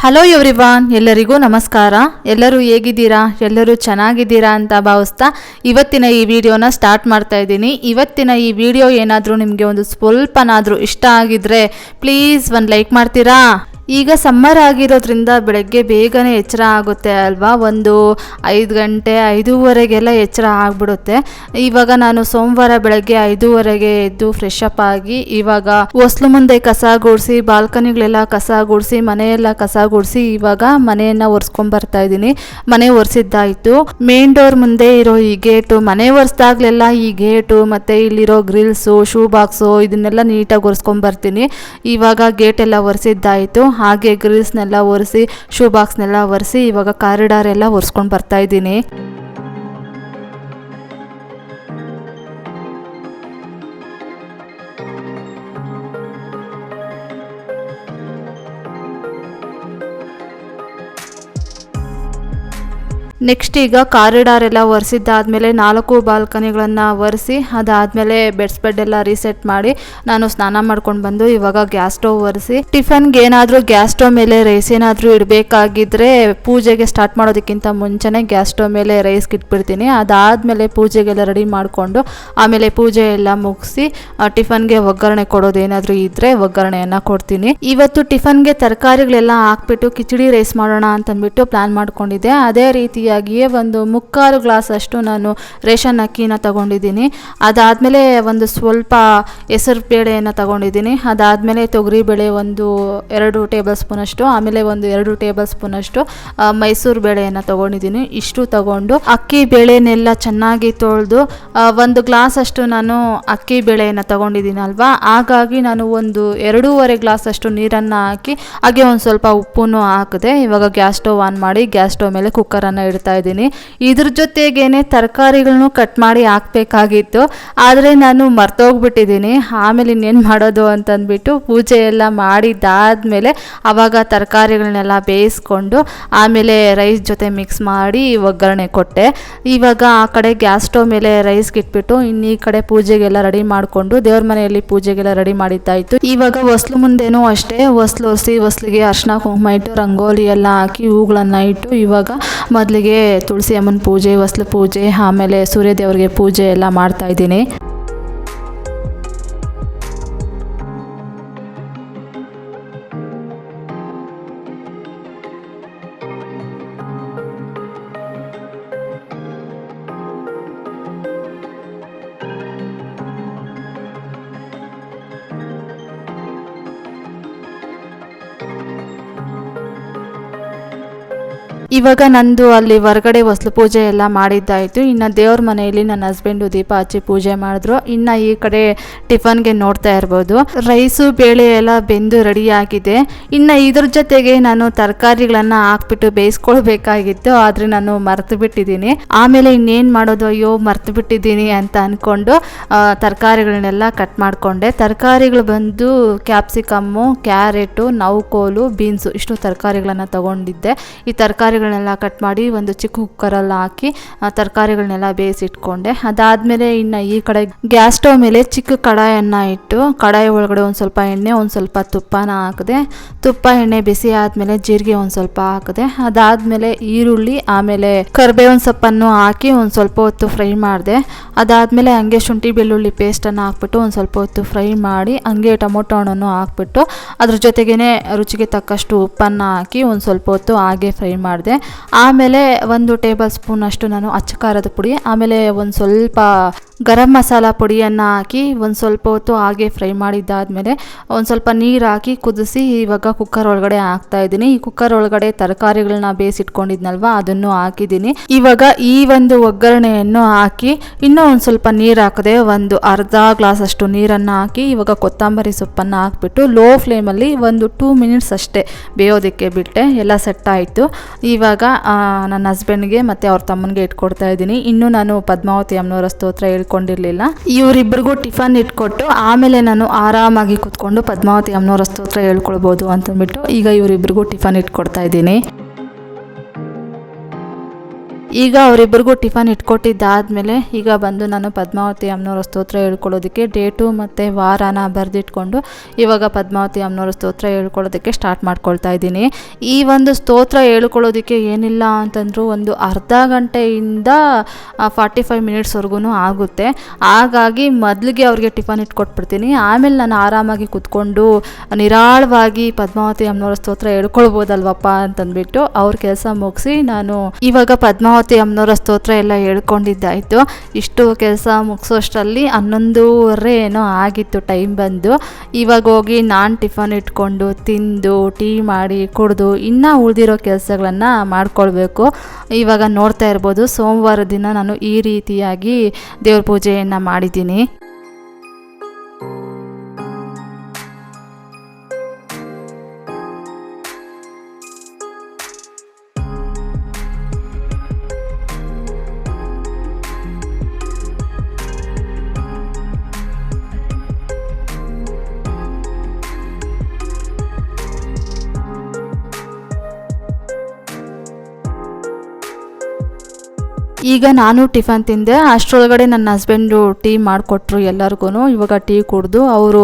Hello everyone, ಎಲ್ಲರಿಗೂ ನಮಸ್ಕಾರ. ಎಲ್ಲರೂ ಹೇಗಿದ್ದೀರಾ? ಎಲ್ಲರೂ ಚೆನ್ನಾಗಿದ್ದೀರಾ ಅಂತ ಭಾವಿಸ್ತಾ ಇವತ್ತಿನ ಈ ವಿಡಿಯೋನ ಸ್ಟಾರ್ಟ್ ಮಾಡ್ತಾ ಇದ್ದೀನಿ. ಇವತ್ತಿನ ಈ ವಿಡಿಯೋ ಏನಾದರೂ ನಿಮಗೆ ಒಂದು ಸ್ವಲ್ಪನಾದರೂ ಇಷ್ಟ ಆಗಿದ್ರೆ ಪ್ಲೀಸ್ ಒಂದು ಲೈಕ್ ಮಾಡ್ತೀರಾ? ಈಗ ಸಮ್ಮರ್ ಆಗಿರೋದ್ರಿಂದ ಬೆಳಗ್ಗೆ ಬೇಗನೆ ಎಚ್ಚರ ಆಗುತ್ತೆ ಅಲ್ವಾ? ಒಂದು 5 ಗಂಟೆ 5:15ಗೆಲ್ಲ ಎಚ್ಚರ ಆಗಿಬಿಡುತ್ತೆ. ಇವಾಗ ನಾನು ಸೋಮವಾರ ಬೆಳಗ್ಗೆ 5:15ಗೆ ಎದ್ದು ಫ್ರೆಶ್ ಅಪ್ ಆಗಿ ಇವಾಗ ಹೊಸ್ಲು ಮುಂದೆ ಕಸ ಗುಡಿಸಿ, ಬಾಲ್ಕನಿಗಳೆಲ್ಲ ಕಸ ಗುಡಿಸಿ, ಮನೆಯೆಲ್ಲ ಕಸ ಗುಡಿಸಿ ಇವಾಗ ಮನೆಯನ್ನು ಒರೆಸ್ಕೊಂಬರ್ತಾ ಇದ್ದೀನಿ. ಮನೆ ಒರೆಸಿದ್ದಾಯಿತು. ಮೇನ್ ಡೋರ್ ಮುಂದೆ ಇರೋ ಈ ಗೇಟು, ಮನೆ ಒರೆಸ್ದಾಗ್ಲೆಲ್ಲ ಈ ಗೇಟು ಮತ್ತು ಇಲ್ಲಿರೋ ಗ್ರಿಲ್ಸು, ಶೂ ಬಾಕ್ಸು ಇದನ್ನೆಲ್ಲ ನೀಟಾಗಿ ಒರೆಸ್ಕೊಂಬರ್ತೀನಿ. ಇವಾಗ ಗೇಟ್ ಎಲ್ಲ ಒರೆಸಿದ್ದಾಯಿತು. ಹಾಗೆ ಗ್ರಿಲ್ಸ್ನೆಲ್ಲ ಒರೆಸಿ, ಶೂ ಬಾಕ್ಸ್ನೆಲ್ಲ ಒರೆಸಿ ಇವಾಗ ಕಾರಿಡಾರ್ ಎಲ್ಲ ಒರೆಸ್ಕೊಂಡು ಬರ್ತಾ ಇದ್ದೀನಿ. ನೆಕ್ಸ್ಟ್ ಈಗ ಕಾರಿಡಾರ್ ಎಲ್ಲ ಒರೆಸಿದ್ದಾದಮೇಲೆ 4 ಬಾಲ್ಕನಿಗಳನ್ನು ಒರೆಸಿ ಅದಾದಮೇಲೆ ಬೆಡ್ ಎಲ್ಲ ರೀಸೆಟ್ ಮಾಡಿ ನಾನು ಸ್ನಾನ ಮಾಡ್ಕೊಂಡು ಬಂದು ಇವಾಗ ಗ್ಯಾಸ್ ಸ್ಟವ್ ಒರೆಸಿ ಟಿಫನ್ಗೆ ಏನಾದರೂ ಗ್ಯಾಸ್ ಸ್ಟವ್ ಮೇಲೆ ರೈಸ್ ಏನಾದರೂ ಇಡಬೇಕಾಗಿದ್ದರೆ ಪೂಜೆಗೆ ಸ್ಟಾರ್ಟ್ ಮಾಡೋದಕ್ಕಿಂತ ಮುಂಚೆನೇ ಗ್ಯಾಸ್ ಸ್ಟವ್ ಮೇಲೆ ರೈಸ್ಗೆ ಇಟ್ಬಿಡ್ತೀನಿ. ಅದಾದಮೇಲೆ ಪೂಜೆಗೆಲ್ಲ ರೆಡಿ ಮಾಡಿಕೊಂಡು ಆಮೇಲೆ ಪೂಜೆ ಎಲ್ಲ ಮುಗಿಸಿ ಟಿಫನ್ಗೆ ಒಗ್ಗರಣೆ ಕೊಡೋದೇನಾದರೂ ಇದ್ದರೆ ಒಗ್ಗರಣೆಯನ್ನು ಕೊಡ್ತೀನಿ. ಇವತ್ತು ಟಿಫನ್ಗೆ ತರಕಾರಿಗಳೆಲ್ಲ ಹಾಕ್ಬಿಟ್ಟು ಕಿಚಡಿ ರೈಸ್ ಮಾಡೋಣ ಅಂತಂದ್ಬಿಟ್ಟು ಪ್ಲ್ಯಾನ್ ಮಾಡ್ಕೊಂಡಿದ್ದೆ. ಅದೇ ರೀತಿ ಒಂದು 3/4 ಗ್ಲಾಸ್ ಅಷ್ಟು ನಾನು ರೇಷನ್ ಅಕ್ಕಿನ ತಗೊಂಡಿದ್ದೀನಿ. ಅದಾದಮೇಲೆ ಒಂದು ಸ್ವಲ್ಪ ಹೆಸರು ಬೇಳೆಯನ್ನು ತಗೊಂಡಿದ್ದೀನಿ. ಅದಾದಮೇಲೆ ತೊಗರಿಬೇಳೆ ಒಂದು 2 ಟೇಬಲ್ ಸ್ಪೂನ್ ಅಷ್ಟು, ಆಮೇಲೆ ಒಂದು 2 ಟೇಬಲ್ ಸ್ಪೂನ್ ಅಷ್ಟು ಮೈಸೂರು ಬೇಳೆಯನ್ನು ತಗೊಂಡಿದ್ದೀನಿ. ಇಷ್ಟು ತಗೊಂಡು ಅಕ್ಕಿ ಬೇಳೆನೆಲ್ಲ ಚೆನ್ನಾಗಿ ತೊಳೆದು 1 ಗ್ಲಾಸ್ ಅಷ್ಟು ನಾನು ಅಕ್ಕಿ ಬೇಳೆಯನ್ನು ತಗೊಂಡಿದ್ದೀನಿ ಅಲ್ವಾ, ಹಾಗಾಗಿ ನಾನು ಒಂದು 2.5 ಗ್ಲಾಸ್ ಅಷ್ಟು ನೀರನ್ನು ಹಾಕಿ ಹಾಗೆ ಒಂದು ಸ್ವಲ್ಪ ಉಪ್ಪನ್ನು ಹಾಕಿದೆ. ಇವಾಗ ಗ್ಯಾಸ್ ಸ್ಟವ್ ಆನ್ ಮಾಡಿ ಗ್ಯಾಸ್ ಸ್ಟವ್ ಮೇಲೆ ಕುಕ್ಕರನ್ನು ಇಡ್ತಾ ಇದ್ದೀನಿ. ಇದ್ರ ಜೊತೆಗೇನೆ ತರಕಾರಿಗಳನ್ನು ಕಟ್ ಮಾಡಿ ಹಾಕಬೇಕಾಗಿತ್ತು, ಆದರೆ ನಾನು ಮರ್ತೋಗ್ಬಿಟ್ಟಿದ್ದೀನಿ. ಆಮೇಲೆ ಇನ್ನೇನು ಮಾಡೋದು ಅಂತಂದ್ಬಿಟ್ಟು ಪೂಜೆ ಎಲ್ಲ ಮಾಡಿದ್ದಾದಮೇಲೆ ಆವಾಗ ತರಕಾರಿಗಳನ್ನೆಲ್ಲ ಬೇಯಿಸ್ಕೊಂಡು ಆಮೇಲೆ ರೈಸ್ ಜೊತೆ ಮಿಕ್ಸ್ ಮಾಡಿ ಒಗ್ಗರಣೆ ಕೊಟ್ಟೆ. ಇವಾಗ ಆ ಕಡೆ ಗ್ಯಾಸ್ ಸ್ಟವ್ ಮೇಲೆ ರೈಸ್ಗೆ ಇಟ್ಬಿಟ್ಟು ಇನ್ನು ಈ ಕಡೆ ಪೂಜೆಗೆಲ್ಲ ರೆಡಿ ಮಾಡಿಕೊಂಡು ದೇವ್ರ ಮನೆಯಲ್ಲಿ ಪೂಜೆಗೆಲ್ಲ ರೆಡಿ ಮಾಡಿದ್ದಾಯಿತು. ಇವಾಗ ಹೊಸ್ಲು ಮುಂದೆನೂ ಅಷ್ಟೇ ಹೊಸ್ಲು ಒರೆಸಿ ಹೊಸ್ಲಿಗೆ ಅರ್ಶಿನ ಕುಂಕುಮ ಇಟ್ಟು ರಂಗೋಲಿ ಎಲ್ಲ ಹಾಕಿ ಹೂಗಳನ್ನು ಇಟ್ಟು ಇವಾಗ ಮೊದಲಿಗೆ ತುಳಸಿ ಅಮ್ಮನ ಪೂಜೆ, ಹೊಸ್ಲು ಪೂಜೆ, ಆಮೇಲೆ ಸೂರ್ಯದೇವರಿಗೆ ಪೂಜೆ ಎಲ್ಲ ಮಾಡ್ತಾ ಇದ್ದೀನಿ. ಇವಾಗ ನಂದು ಅಲ್ಲಿ ಹೊರಗಡೆ ಹೊಸ್ಲು ಪೂಜೆ ಎಲ್ಲ ಮಾಡಿದ್ದಾಯಿತು. ಇನ್ನು ದೇವ್ರ ಮನೆಯಲ್ಲಿ ನನ್ನ ಹಸ್ಬೆಂಡು ದೀಪ ಹಚ್ಚಿ ಪೂಜೆ ಮಾಡಿದ್ರು. ಇನ್ನು ಈ ಕಡೆ ಟಿಫನ್ಗೆ ನೋಡ್ತಾ ಇರ್ಬೋದು, ರೈಸು ಬೇಳೆ ಎಲ್ಲ ಬೆಂದು ರೆಡಿಯಾಗಿದೆ. ಇನ್ನು ಇದ್ರ ಜೊತೆಗೆ ನಾನು ತರಕಾರಿಗಳನ್ನು ಹಾಕ್ಬಿಟ್ಟು ಬೇಯಿಸ್ಕೊಳ್ಬೇಕಾಗಿತ್ತು, ಆದರೆ ನಾನು ಮರ್ತು ಬಿಟ್ಟಿದ್ದೀನಿ. ಆಮೇಲೆ ಇನ್ನೇನು ಮಾಡೋದು, ಅಯ್ಯೋ ಮರ್ತು ಬಿಟ್ಟಿದ್ದೀನಿ ಅಂತ ಅಂದ್ಕೊಂಡು ತರಕಾರಿಗಳನ್ನೆಲ್ಲ ಕಟ್ ಮಾಡಿಕೊಂಡೆ. ತರಕಾರಿಗಳು ಬಂದು ಕ್ಯಾಪ್ಸಿಕಮ್ಮು, ಕ್ಯಾರೆಟು, ನೌಕೋಲು, ಬೀನ್ಸು ಇಷ್ಟು ತರಕಾರಿಗಳನ್ನು ತಗೊಂಡಿದ್ದೆ. ಈ ತರಕಾರಿಗಳನ್ನೆಲ್ಲ ಕಟ್ ಮಾಡಿ ಒಂದು ಚಿಕ್ಕ ಕುಕ್ಕರಲ್ಲಿ ಹಾಕಿ ತರಕಾರಿಗಳನ್ನೆಲ್ಲ ಬೇಯಿಸಿಟ್ಕೊಂಡೆ. ಅದಾದಮೇಲೆ ಇನ್ನು ಈ ಕಡೆ ಗ್ಯಾಸ್ ಸ್ಟವ್ ಮೇಲೆ ಚಿಕ್ಕ ಕಡಾಯನ್ನು ಇಟ್ಟು ಕಡಾಯಿ ಒಳಗಡೆ ಒಂದು ಸ್ವಲ್ಪ ಎಣ್ಣೆ, ಒಂದು ಸ್ವಲ್ಪ ತುಪ್ಪನ ಹಾಕಿದೆ. ತುಪ್ಪ ಎಣ್ಣೆ ಬಿಸಿ ಆದಮೇಲೆ ಜೀರಿಗೆ ಒಂದು ಸ್ವಲ್ಪ ಹಾಕಿದೆ. ಅದಾದಮೇಲೆ ಈರುಳ್ಳಿ ಆಮೇಲೆ ಕರಿಬೇವಿನ ಸೊಪ್ಪನ್ನು ಹಾಕಿ ಒಂದು ಸ್ವಲ್ಪ ಹೊತ್ತು ಫ್ರೈ ಮಾಡಿದೆ. ಅದಾದಮೇಲೆ ಹಂಗೆ ಶುಂಠಿ ಬೆಳ್ಳುಳ್ಳಿ ಪೇಸ್ಟನ್ನು ಹಾಕ್ಬಿಟ್ಟು ಒಂದು ಸ್ವಲ್ಪ ಹೊತ್ತು ಫ್ರೈ ಮಾಡಿ ಹಂಗೆ ಟೊಮೊಟೊ ಹಣ್ಣನ್ನು ಹಾಕ್ಬಿಟ್ಟು ಅದ್ರ ಜೊತೆಗೇ ರುಚಿಗೆ ತಕ್ಕಷ್ಟು ಉಪ್ಪನ್ನು ಹಾಕಿ ಒಂದು ಸ್ವಲ್ಪ ಹೊತ್ತು ಹಾಗೆ ಫ್ರೈ ಮಾಡಿದೆ. ಆಮೇಲೆ 1 ಟೇಬಲ್ ಸ್ಪೂನ್ ಅಷ್ಟು ನಾನು ಅಚ್ಚ ಖಾರದ ಪುಡಿ, ಆಮೇಲೆ ಒಂದು ಸ್ವಲ್ಪ ಗರಂ ಮಸಾಲ ಪುಡಿಯನ್ನು ಹಾಕಿ ಒಂದು ಸ್ವಲ್ಪ ಹೊತ್ತು ಹಾಗೆ ಫ್ರೈ ಮಾಡಿದ್ದಾದಮೇಲೆ ಒಂದು ಸ್ವಲ್ಪ ನೀರು ಹಾಕಿ ಕುದಿಸಿ ಇವಾಗ ಕುಕ್ಕರ್ ಒಳಗಡೆ ಹಾಕ್ತಾ ಇದ್ದೀನಿ. ಈ ಕುಕ್ಕರ್ ಒಳಗಡೆ ತರಕಾರಿಗಳನ್ನ ಬೇಯಿಸಿಟ್ಕೊಂಡಿದ್ನಲ್ವ ಅದನ್ನು ಹಾಕಿದ್ದೀನಿ. ಇವಾಗ ಈ ಒಂದು ಒಗ್ಗರಣೆಯನ್ನು ಹಾಕಿ ಇನ್ನೂ ಒಂದು ಸ್ವಲ್ಪ ನೀರು ಹಾಕಿದೆ, ಒಂದು ಅರ್ಧ ಗ್ಲಾಸ್ ಅಷ್ಟು ನೀರನ್ನು ಹಾಕಿ ಇವಾಗ ಕೊತ್ತಂಬರಿ ಸೊಪ್ಪನ್ನು ಹಾಕ್ಬಿಟ್ಟು ಲೋ ಫ್ಲೇಮಲ್ಲಿ ಒಂದು 2 ಮಿನಿಟ್ಸ್ ಅಷ್ಟೇ ಬೇಯೋದಕ್ಕೆ ಬಿಟ್ಟೆ. ಎಲ್ಲ ಸೆಟ್ ಆಯಿತು. ಇವಾಗ ನನ್ನ ಹಸ್ಬೆಂಡ್ಗೆ ಮತ್ತು ಅವ್ರ ತಮ್ಮನಿಗೆ ಇಟ್ಕೊಡ್ತಾ ಇದ್ದೀನಿ. ಇನ್ನೂ ನಾನು ಪದ್ಮಾವತಿ ಅಮ್ಮನವರ ಸ್ತೋತ್ರ ಹೇಳ್ಕೊಂಡಿರಲಿಲ್ಲ. ಇವರಿಬ್ಬರಿಗೂ ಟಿಫನ್ ಇಟ್ಕೊಟ್ಟು ಆಮೇಲೆ ನಾನು ಆರಾಮಾಗಿ ಕೂತ್ಕೊಂಡು ಪದ್ಮಾವತಿ ಅಮ್ಮನವರ ಸ್ತೋತ್ರ ಹೇಳ್ಕೊಳ್ಬೋದು ಅಂತಂದ್ಬಿಟ್ಟು ಈಗ ಇವರಿಬ್ಬರಿಗೂ ಟಿಫನ್ ಇಟ್ಕೊಡ್ತಾ ಇದ್ದೀನಿ. ಈಗ ಅವರಿಬ್ಬರಿಗೂ ಟಿಫನ್ ಇಟ್ಕೊಟ್ಟಿದ್ದಾದಮೇಲೆ ಈಗ ಬಂದು ನಾನು ಪದ್ಮಾವತಿ ಅಮ್ಮನವರ ಸ್ತೋತ್ರ ಹೇಳ್ಕೊಳ್ಳೋದಕ್ಕೆ ಡೇಟು ಮತ್ತು ವಾರನ ಬರೆದಿಟ್ಕೊಂಡು ಇವಾಗ ಪದ್ಮಾವತಿ ಅಮ್ಮನವರ ಸ್ತೋತ್ರ ಹೇಳ್ಕೊಳ್ಳೋದಕ್ಕೆ ಸ್ಟಾರ್ಟ್ ಮಾಡ್ಕೊಳ್ತಾ ಇದ್ದೀನಿ. ಈ ಒಂದು ಸ್ತೋತ್ರ ಹೇಳ್ಕೊಳ್ಳೋದಕ್ಕೆ ಏನಿಲ್ಲ ಅಂತಂದರೂ ಒಂದು ಅರ್ಧ ಗಂಟೆಯಿಂದ 45 ಮಿನಿಟ್ಸ್ವರೆಗೂ ಆಗುತ್ತೆ. ಹಾಗಾಗಿ ಮೊದಲಿಗೆ ಅವ್ರಿಗೆ ಟಿಫನ್ ಇಟ್ಕೊಟ್ಬಿಡ್ತೀನಿ. ಆಮೇಲೆ ನಾನು ಆರಾಮಾಗಿ ಕೂತ್ಕೊಂಡು ನಿರಾಳವಾಗಿ ಪದ್ಮಾವತಿ ಅಮ್ಮನವರ ಸ್ತೋತ್ರ ಹೇಳ್ಕೊಳ್ಬೋದಲ್ವಪ್ಪ ಅಂತಂದ್ಬಿಟ್ಟು ಅವ್ರ ಕೆಲಸ ಮುಗಿಸಿ ನಾನು ಇವಾಗ ಪದ್ಮಾವತಿ ಅಮ್ಮನವರ ಸ್ತೋತ್ರ ಎಲ್ಲ ಹೇಳ್ಕೊಂಡಿದ್ದಾಯಿತು. ಇಷ್ಟು ಕೆಲಸ ಮುಗಿಸೋಷ್ಟರಲ್ಲಿ 11:30 ಏನೋ ಆಗಿತ್ತು ಟೈಮ್ ಬಂದು. ಇವಾಗ ಹೋಗಿ ನಾನು ಟಿಫನ್ ಇಟ್ಕೊಂಡು ತಿಂದು ಟೀ ಮಾಡಿ ಕುಡಿದು ಇನ್ನೂ ಉಳಿದಿರೋ ಕೆಲಸಗಳನ್ನು ಮಾಡ್ಕೊಳ್ಬೇಕು. ಇವಾಗ ನೋಡ್ತಾ ಇರ್ಬೋದು ಸೋಮವಾರ ದಿನ ನಾನು ಈ ರೀತಿಯಾಗಿ ದೇವ್ರ ಪೂಜೆಯನ್ನು ಮಾಡಿದ್ದೀನಿ. ಈಗ ನಾನು ಟಿಫನ್ ತಿಂದೆ. ಅಷ್ಟರೊಳಗಡೆ ನನ್ನ ಹಸ್ಬೆಂಡು ಟೀ ಮಾಡಿಕೊಟ್ರು ಎಲ್ಲರಿಗೂ. ಇವಾಗ ಟೀ ಕುಡಿದು ಅವರು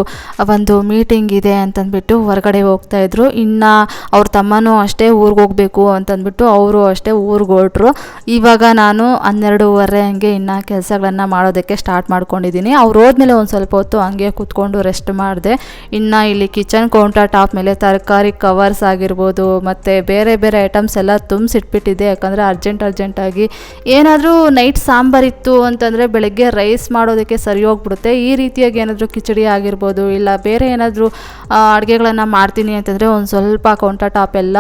ಒಂದು ಮೀಟಿಂಗ್ ಇದೆ ಅಂತಂದ್ಬಿಟ್ಟು ಹೊರಗಡೆ ಹೋಗ್ತಾಯಿದ್ರು. ಇನ್ನು ಅವ್ರ ತಮ್ಮನೂ ಅಷ್ಟೇ ಊರಿಗೆ ಹೋಗಬೇಕು ಅಂತಂದ್ಬಿಟ್ಟು ಅವರು ಅಷ್ಟೇ ಊರಿಗೆ ಹೊರಟ್ರು. ಇವಾಗ ನಾನು 12:30 ಹಂಗೆ ಇನ್ನು ಕೆಲಸಗಳನ್ನು ಮಾಡೋದಕ್ಕೆ ಸ್ಟಾರ್ಟ್ ಮಾಡ್ಕೊಂಡಿದ್ದೀನಿ. ಅವ್ರು ಹೋದ್ಮೇಲೆ ಒಂದು ಸ್ವಲ್ಪ ಹೊತ್ತು ಹಂಗೆ ಕೂತ್ಕೊಂಡು ರೆಸ್ಟ್ ಮಾಡಿದೆ. ಇನ್ನು ಇಲ್ಲಿ ಕಿಚನ್ ಕೌಂಟರ್ ಟಾಪ್ ಮೇಲೆ ತರಕಾರಿ ಕವರ್ಸ್ ಆಗಿರ್ಬೋದು ಮತ್ತು ಬೇರೆ ಬೇರೆ ಐಟಮ್ಸ್ ಎಲ್ಲ ತುಂಬಿಸಿಟ್ಬಿಟ್ಟಿದೆ. ಯಾಕಂದರೆ ಅರ್ಜೆಂಟಾಗಿ ಏನಾದರೂ ನೈಟ್ ಸಾಂಬಾರಿತ್ತು ಅಂತಂದರೆ ಬೆಳಗ್ಗೆ ರೈಸ್ ಮಾಡೋದಕ್ಕೆ ಸರಿ ಹೋಗ್ಬಿಡುತ್ತೆ. ಈ ರೀತಿಯಾಗಿ ಏನಾದರೂ ಕಿಚಡಿ ಆಗಿರ್ಬೋದು ಇಲ್ಲ ಬೇರೆ ಏನಾದರೂ ಅಡುಗೆಗಳನ್ನು ಮಾಡ್ತೀನಿ ಅಂತಂದರೆ ಒಂದು ಸ್ವಲ್ಪ ಕೌಂಟರ್ ಟಾಪ್ ಎಲ್ಲ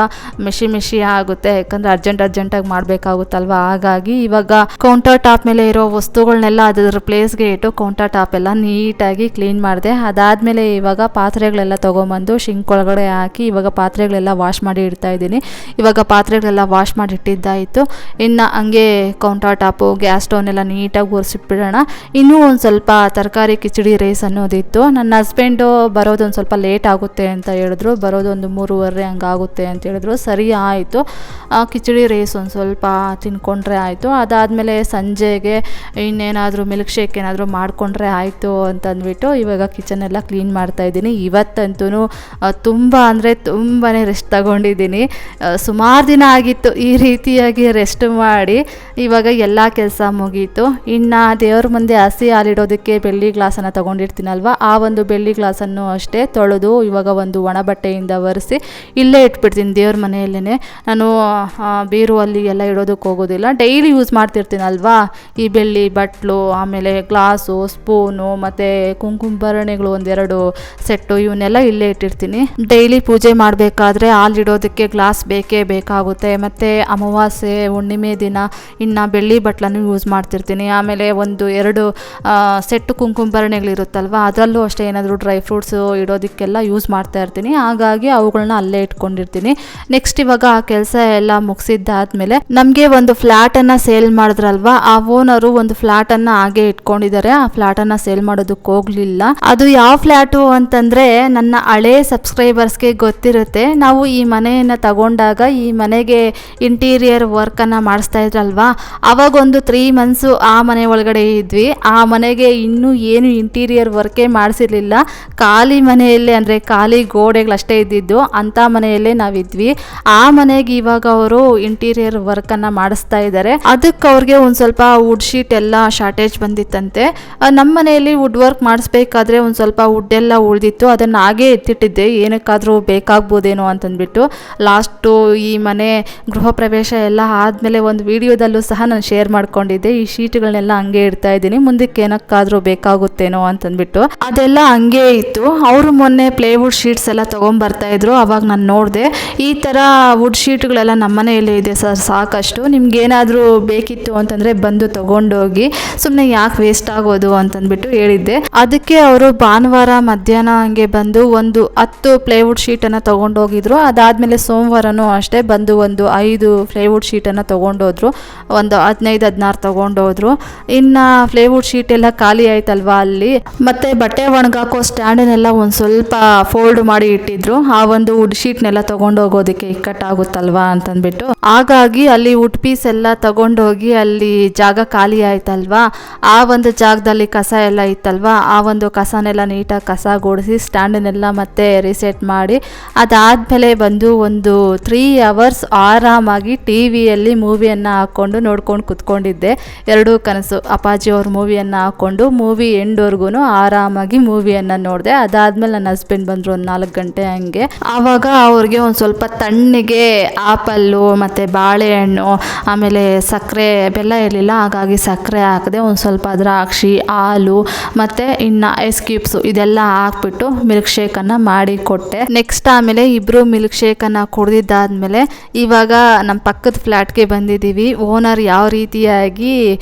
ಮೆಷಿ ಆಗುತ್ತೆ. ಯಾಕಂದರೆ ಅರ್ಜೆಂಟಾಗಿ ಮಾಡಬೇಕಾಗುತ್ತಲ್ವ. ಹಾಗಾಗಿ ಇವಾಗ ಕೌಂಟರ್ ಟಾಪ್ ಮೇಲೆ ಇರೋ ವಸ್ತುಗಳನ್ನೆಲ್ಲ ಅದರ ಪ್ಲೇಸ್ಗೆ ಇಟ್ಟು ಕೌಂಟರ್ ಟಾಪ್ ಎಲ್ಲ ನೀಟಾಗಿ ಕ್ಲೀನ್ ಮಾಡಿದೆ. ಅದಾದಮೇಲೆ ಇವಾಗ ಪಾತ್ರೆಗಳೆಲ್ಲ ತೊಗೊಂಬಂದು ಶಿಂಕ್ ಒಳಗಡೆ ಹಾಕಿ ಇವಾಗ ಪಾತ್ರೆಗಳೆಲ್ಲ ವಾಶ್ ಮಾಡಿ ಇಡ್ತಾ ಇದ್ದೀನಿ. ಇವಾಗ ಪಾತ್ರೆಗಳೆಲ್ಲ ವಾಶ್ ಮಾಡಿ ಇಟ್ಟಿದ್ದಾಯಿತು. ಇನ್ನು ಹಂಗೆ ಕೌಂಟರ್ ಟಾಪು ಗ್ಯಾಸ್ ಸ್ಟೌನ್ ಎಲ್ಲ ನೀಟಾಗಿ ಒರೆಸಿಟ್ಬಿಡೋಣ. ಇನ್ನೂ ಒಂದು ಸ್ವಲ್ಪ ತರಕಾರಿ ಕಿಚಡಿ ರೈಸ್ ಅನ್ನೋದಿತ್ತು. ನನ್ನ ಹಸ್ಬೆಂಡು ಬರೋದೊಂದು ಸ್ವಲ್ಪ ಲೇಟ್ ಆಗುತ್ತೆ ಅಂತ ಹೇಳಿದ್ರು. ಬರೋದೊಂದು 3:30 ಹಂಗಾಗುತ್ತೆ ಅಂತ ಹೇಳಿದ್ರು. ಸರಿ ಆಯಿತು. ಕಿಚಡಿ ರೈಸ್ ಒಂದು ಸ್ವಲ್ಪ ತಿನ್ಕೊಂಡ್ರೆ ಆಯಿತು. ಅದಾದಮೇಲೆ ಸಂಜೆಗೆ ಇನ್ನೇನಾದರೂ ಮಿಲ್ಕ್ ಶೇಕ್ ಏನಾದರೂ ಮಾಡಿಕೊಂಡ್ರೆ ಆಯಿತು ಅಂತಂದ್ಬಿಟ್ಟು ಇವಾಗ ಕಿಚನೆಲ್ಲ ಕ್ಲೀನ್ ಮಾಡ್ತಾಯಿದ್ದೀನಿ. ಇವತ್ತಂತೂ ತುಂಬ ಅಂದರೆ ತುಂಬಾ ರೆಸ್ಟ್ ತಗೊಂಡಿದ್ದೀನಿ. ಸುಮಾರು ದಿನ ಆಗಿತ್ತು ಈ ರೀತಿಯಾಗಿ ರೆಸ್ಟ್ ಮಾಡಿ. ಇವಾಗ ಎಲ್ಲ ಕೆಲಸ ಮುಗೀತು. ಇನ್ನು ದೇವ್ರ ಮುಂದೆ ಹಸಿ ಹಾಲಿಡೋದಕ್ಕೆ ಬೆಳ್ಳಿ ಗ್ಲಾಸನ್ನು ತೊಗೊಂಡಿರ್ತೀನಲ್ವ, ಆ ಒಂದು ಬೆಳ್ಳಿ ಗ್ಲಾಸನ್ನು ಅಷ್ಟೇ ತೊಳೆದು ಇವಾಗ ಒಂದು ಒಣ ಬಟ್ಟೆಯಿಂದ ಒರೆಸಿ ಇಲ್ಲೇ ಇಟ್ಬಿಡ್ತೀನಿ ದೇವ್ರ ಮನೆಯಲ್ಲೇ. ನಾನು ಬೀರುವಲ್ಲಿ ಎಲ್ಲ ಇಡೋದಕ್ಕೆ ಹೋಗೋದಿಲ್ಲ. ಡೈಲಿ ಯೂಸ್ ಮಾಡ್ತಿರ್ತೀನಲ್ವಾ ಈ ಬೆಳ್ಳಿ ಬಟ್ಲು, ಆಮೇಲೆ ಗ್ಲಾಸು, ಸ್ಪೂನು ಮತ್ತು ಕುಂಕುಮಭರಣಿಗಳು 1-2 ಸೆಟ್ಟು ಇವನ್ನೆಲ್ಲ ಇಲ್ಲೇ ಇಟ್ಟಿರ್ತೀನಿ. ಡೈಲಿ ಪೂಜೆ ಮಾಡಬೇಕಾದ್ರೆ ಹಾಲಿಡೋದಕ್ಕೆ ಗ್ಲಾಸ್ ಬೇಕೇ ಬೇಕಾಗುತ್ತೆ. ಮತ್ತು ಅಮಾವಾಸ್ಯೆ ಹುಣ್ಣಿಮೆ ದಿನ ಇನ್ನು ಬೆಳ್ಳಿ ಬಟ್ಲನ್ನು ಯೂಸ್ ಮಾಡ್ತಿರ್ತೀನಿ. ಆಮೇಲೆ 1-2 ಸೆಟ್ಟು ಕುಂಕುಮಭರಣಿಗಳಿರುತ್ತಲ್ವ ಅದರಲ್ಲೂ ಅಷ್ಟೇ ಏನಾದರೂ ಡ್ರೈ ಫ್ರೂಟ್ಸು ಇಡೋದಕ್ಕೆಲ್ಲ ಯೂಸ್ ಮಾಡ್ತಾ ಇರ್ತೀನಿ. ಹಾಗಾಗಿ ಅವುಗಳನ್ನ ಅಲ್ಲೇ ಇಟ್ಕೊಂಡಿರ್ತೀನಿ. ನೆಕ್ಸ್ಟ್ ಇವಾಗ ಆ ಕೆಲಸ ಎಲ್ಲ ಮುಗಿಸಿದ್ದಾದ್ಮೇಲೆ ನಮಗೆ ಒಂದು ಫ್ಲ್ಯಾಟನ್ನು ಸೇಲ್ ಮಾಡಿದ್ರಲ್ವ, ಆ ಓನರು ಒಂದು ಫ್ಲ್ಯಾಟನ್ನು ಹಾಗೆ ಇಟ್ಕೊಂಡಿದ್ದಾರೆ. ಆ ಫ್ಲ್ಯಾಟನ್ನು ಸೇಲ್ ಮಾಡೋದಕ್ಕೆ ಹೋಗಲಿಲ್ಲ. ಅದು ಯಾವ ಫ್ಲ್ಯಾಟು ಅಂತಂದರೆ ನನ್ನ ಹಳೇ ಸಬ್ಸ್ಕ್ರೈಬರ್ಸ್ಗೆ ಗೊತ್ತಿರುತ್ತೆ. ನಾವು ಈ ಮನೆಯನ್ನು ತಗೊಂಡಾಗ ಈ ಮನೆಗೆ ಇಂಟೀರಿಯರ್ ವರ್ಕನ್ನು ಮಾಡಿಸ್ತಾ ಇದ್ರಲ್ವಾ, ಅವಾಗೊಂದು 3 ಮಂತ್ಸು ಆ ಮನೆ ಒಳಗಡೆ ಇದ್ವಿ. ಆ ಮನೆಗೆ ಇನ್ನೂ ಏನು ಇಂಟೀರಿಯರ್ ವರ್ಕೇ ಮಾಡಿಸಿರ್ಲಿಲ್ಲ. ಖಾಲಿ ಮನೆಯಲ್ಲೇ ಅಂದರೆ ಖಾಲಿ ಗೋಡೆಗಳಷ್ಟೇ ಇದ್ದಿದ್ದು ಅಂಥ ಮನೆಯಲ್ಲೇ ನಾವಿದ್ವಿ. ಆ ಮನೆಗೆ ಇವಾಗ ಅವರು ಇಂಟೀರಿಯರ್ ವರ್ಕನ್ನು ಮಾಡಿಸ್ತಾ ಇದ್ದಾರೆ. ಅದಕ್ಕೆ ಅವ್ರಿಗೆ ಒಂದು ಸ್ವಲ್ಪ ವುಡ್ ಶೀಟ್ ಎಲ್ಲ ಶಾರ್ಟೇಜ್ ಬಂದಿತ್ತಂತೆ. ನಮ್ಮ ಮನೆಯಲ್ಲಿ ವುಡ್ ವರ್ಕ್ ಮಾಡಿಸ್ಬೇಕಾದ್ರೆ ಒಂದು ಸ್ವಲ್ಪ ವುಡ್ ಎಲ್ಲ ಉಳಿದಿತ್ತು. ಅದನ್ನು ಹಾಗೇ ಎತ್ತಿಟ್ಟಿದ್ದೆ, ಏನಕ್ಕಾದರೂ ಬೇಕಾಗ್ಬೋದೇನೋ ಅಂತಂದ್ಬಿಟ್ಟು. ಲಾಸ್ಟು ಈ ಮನೆ ಗೃಹ ಪ್ರವೇಶ ಎಲ್ಲ ಆದಮೇಲೆ ಒಂದು ವಿಡಿಯೋದಲ್ಲೂ ಸಹ ನಾನು ಶೇರ್ ಮಾಡ್ಕೊಂಡಿದ್ದೆ. ಈ ಶೀಟ್ಗಳನ್ನೆಲ್ಲ ಹಂಗೆ ಇಡ್ತಾ ಇದ್ದೀನಿ, ಮುಂದಕ್ಕೆ ಏನಕ್ಕಾದರೂ ಬೇಕಾಗುತ್ತೇನೋ ಅಂತಂದ್ಬಿಟ್ಟು. ಅದೆಲ್ಲ ಹಂಗೆ ಇತ್ತು. ಅವರು ಮೊನ್ನೆ ಪ್ಲೇವುಡ್ ಶೀಟ್ಸ್ ಎಲ್ಲ ತೊಗೊಂಬರ್ತಾ ಇದ್ರು. ಅವಾಗ ನಾನು ನೋಡಿದೆ ಈ ಥರ ವುಡ್ ಶೀಟ್ಗಳೆಲ್ಲ ನಮ್ಮ ಮನೆಯಲ್ಲೇ ಇದೆ ಸರ್ ಸಾಕಷ್ಟು, ನಿಮ್ಗೇನಾದರೂ ಬೇಕಿತ್ತು ಅಂತಂದರೆ ಬಂದು ತೊಗೊಂಡೋಗಿ, ಸುಮ್ಮನೆ ಯಾಕೆ ವೇಸ್ಟ್ ಆಗೋದು ಅಂತಂದ್ಬಿಟ್ಟು ಹೇಳಿದ್ದೆ. ಅದಕ್ಕೆ ಅವರು ಭಾನುವಾರ ಮಧ್ಯಾಹ್ನ ಹಂಗೆ ಬಂದು ಒಂದು 10 ಪ್ಲೇವುಡ್ ಶೀಟನ್ನು ತೊಗೊಂಡೋಗಿದ್ರು. ಅದಾದಮೇಲೆ ಸೋಮವಾರನೂ ಅಷ್ಟೇ ಬಂದು ಒಂದು 5 ಪ್ಲೇವುಡ್ ಶೀಟನ್ನು ತೊಗೊಂಡೋದ್ರು. ಒಂದು 15-16 ತೊಗೊಂಡೋದ್ರು. ಇನ್ನು ಪ್ಲೇವುಡ್ ಶೀಟ್ ಎಲ್ಲ ಖಾಲಿ ಆಯ್ತಲ್ವಾ ಅಲ್ಲಿ. ಮತ್ತು ಬಟ್ಟೆ ಒಣಗಾಕೋ ಸ್ಟ್ಯಾಂಡನ್ನೆಲ್ಲ ಒಂದು ಸ್ವಲ್ಪ ಫೋಲ್ಡ್ ಮಾಡಿ ಇಟ್ಟಿದ್ರು. ಆ ಒಂದು ವುಡ್ ಶೀಟ್ನೆಲ್ಲ ತೊಗೊಂಡೋಗೋದಕ್ಕೆ ಇಕ್ಕಟ್ಟಾಗುತ್ತಲ್ವಾ ಅಂತಂದ್ಬಿಟ್ಟು, ಹಾಗಾಗಿ ಅಲ್ಲಿ ವುಡ್ ಪೀಸ್ ಎಲ್ಲ ತಗೊಂಡೋಗಿ ಅಲ್ಲಿ ಜಾಗ ಖಾಲಿ ಆಯ್ತಲ್ವಾ, ಆ ಒಂದು ಜಾಗದಲ್ಲಿ ಕಸ ಎಲ್ಲ ಇತ್ತಲ್ವಾ, ಆ ಒಂದು ಕಸನೆಲ್ಲ ನೀಟಾಗಿ ಕಸ ಗುಡಿಸಿ ಸ್ಟ್ಯಾಂಡನ್ನೆಲ್ಲ ಮತ್ತೆ ರಿಸೆಟ್ ಮಾಡಿ ಅದಾದಮೇಲೆ ಬಂದು ಒಂದು 3 hours ಆರಾಮಾಗಿ ಟಿ ವಿಯಲ್ಲಿ ಮೂವಿಯನ್ನು ಹಾಕ್ಕೊಂಡು ನೋಡ್ಕೊಂಡು ಕುತ್ಕೊಂಡಿದ್ದೆ. ಎರಡೂ ಕನಸು, ಅಪ್ಪಾಜಿಯವ್ರ ಮೂವಿಯನ್ನು ಹಾಕ್ಕೊಂಡು ಮೂವಿ ಎಂಡ್ವರೆಗೂ ಆರಾಮಾಗಿ ಮೂವಿಯನ್ನು ನೋಡಿದೆ. ಅದಾದಮೇಲೆ ನನ್ನ ಹಸ್ಬೆಂಡ್ ಬಂದರು ಒಂದು 4 ಗಂಟೆ ಹಂಗೆ. ಆವಾಗ ಅವ್ರಿಗೆ ಒಂದು ಸ್ವಲ್ಪ ತಣ್ಣಗೆ ಆಪಲ್ಲು ಮತ್ತು ಬಾಳೆಹಣ್ಣು, ಆಮೇಲೆ ಸಕ್ಕರೆ, ಬೆಲ್ಲ ಇರಲಿಲ್ಲ, ಹಾಗಾಗಿ ಸಕ್ಕರೆ ಹಾಕಿದೆ, ಒಂದು ಸ್ವಲ್ಪ ದ್ರಾಕ್ಷಿ, ಹಾಲು ಮತ್ತು ಇನ್ನು ಐಸ್ ಕ್ಯೂಬ್ಸು ಇದೆಲ್ಲ ಹಾಕ್ಬಿಟ್ಟು ಮಿಲ್ಕ್ ಶೇಕನ್ನು ಮಾಡಿ ಕೊಟ್ಟೆ. ನೆಕ್ಸ್ಟ್ ಆಮೇಲೆ ಇಬ್ಬರು ಮಿಲ್ಕ್ ಶೇಕನ್ನು ಕುಡಿದಿದ್ದಾದಮೇಲೆ ಇವಾಗ ನಮ್ಮ ಪಕ್ಕದ ಫ್ಲ್ಯಾಟ್ಗೆ ಬಂದಿದ್ದೀವಿ. ಓನರ್ ಯಾವ ರೀತಿಯಾಗಿ